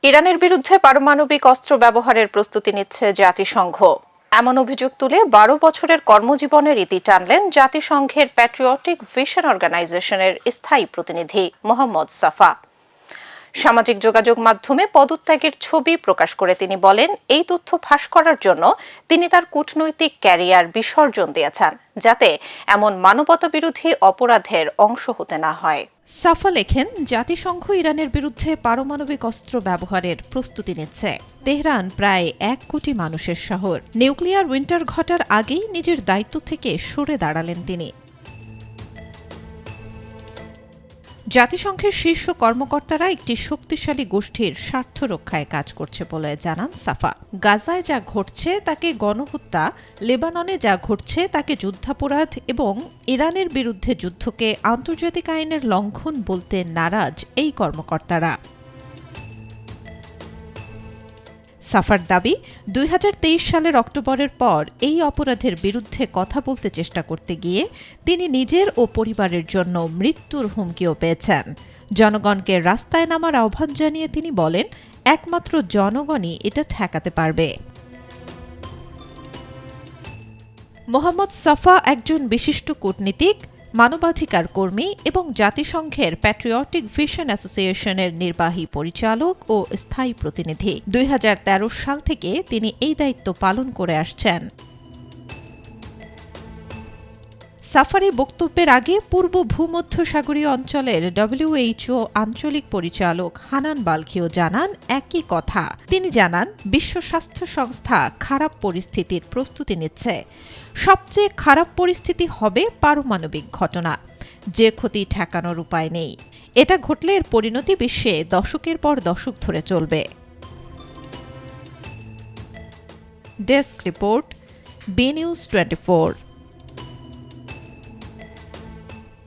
ইরানের বিরুদ্ধে পারমাণবিক অস্ত্র ব্যবহারের প্রস্তুতি নিচ্ছে জাতিসংঘ। এমন অভিযোগ তুলে ১২ বছরের কর্মজীবনের ইতি টানলেন জাতিসংঘের প্যাট্রিয়টিক ভিশন অর্গানাইজেশনের স্থায়ী প্রতিনিধি মোহাম্মদ সাফা। সামাজিক যোগাযোগ মাধ্যমে পদত্যাগের ছবি প্রকাশ করে তিনি বলেন, এই তথ্য ফাঁস করার জন্য তিনি তার কূটনৈতিক ক্যারিয়ার বিসর্জন দিয়েছেন, যাতে এমন মানবতাবিরোধী অপরাধের অংশ হতে না হয়। সাফা লেখেন, জাতিসংঘ ইরানের বিরুদ্ধে পারমাণবিক অস্ত্র ব্যবহারের প্রস্তুতি নিচ্ছে। তেহরান প্রায় ১ কোটি মানুষের শহর। নিউক্লিয়ার উইন্টার ঘটার আগেই নিজের দায়িত্ব থেকে সরে দাঁড়ালেন তিনি। জাতিসংঘের শীর্ষ কর্মকর্তারা একটি শক্তিশালী গোষ্ঠীর স্বার্থ রক্ষায় কাজ করছে বলে জানান সাফা। গাজায় যা ঘটছে তাকে গণহত্যা, লেবাননে যা ঘটছে তাকে যুদ্ধাপরাধ এবং ইরানের বিরুদ্ধে যুদ্ধকে আন্তর্জাতিক আইনের লঙ্ঘন বলতে নারাজ এই কর্মকর্তারা। সাফার দাবি, ২০২৩ সালের অক্টোবরের পর এই অপরাধের বিরুদ্ধে কথা বলতে চেষ্টা করতে গিয়ে তিনি নিজের ও পরিবারের জন্য মৃত্যুর হুমকিও পেয়েছেন। জনগণকে রাস্তায় নামার আহ্বান জানিয়ে তিনি বলেন, একমাত্র জনগণই এটা ঠেকাতে পারবে। মোহাম্মদ সাফা একজন বিশিষ্ট কূটনীতিক, মানবাধিকার কর্মী এবং জাতিসংঘের প্যাট্রিয়টিক ভিশন অ্যাসোসিয়েশনের নির্বাহী পরিচালক ও স্থায়ী প্রতিনিধি। ২০১৩ সাল থেকে তিনি এই দায়িত্ব পালন করে আসছেন। সাফারি বক্তব্যের আগে পূর্ব ভূমধ্যসাগরীয় অঞ্চলের WHO আঞ্চলিক পরিচালক হানান বালখিও জানান একই কথা। তিনি জানান, বিশ্ব স্বাস্থ্য সংস্থা খারাপ পরিস্থিতির প্রস্তুতি নিচ্ছে। সবচেয়ে খারাপ পরিস্থিতি হবে পারমাণবিক ঘটনা, যে ক্ষতি ঠেকানোর উপায় নেই। এটা ঘটলে এর পরিণতি বিশ্বে দশকের পর দশক ধরে চলবে। Desk report, B news 24।